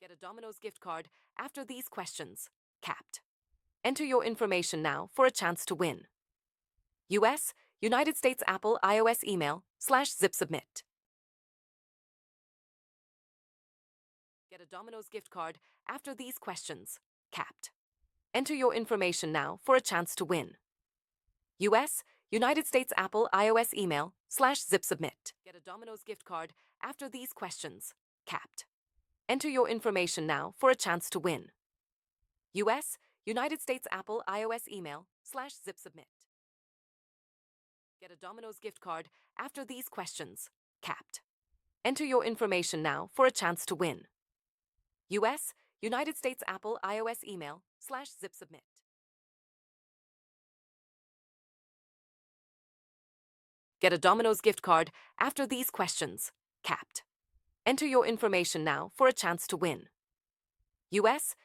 Get a Domino's gift card after these questions. Capped. Enter your information now for a chance to win. US, United States Apple iOS email /zip submit. Get a Domino's gift card after these questions. Capped. Enter your information now for a chance to win. US, United States Apple iOS email /zip submit. Get a Domino's gift card after these questions. Capped. Enter your information now for a chance to win. US, United States Apple iOS email /zip submit. Get a Domino's gift card after these questions. Capped. Enter your information now for a chance to win. US, United States Apple iOS email /zip submit. Get a Domino's gift card after these questions. Capped. Enter your information now for a chance to win. US,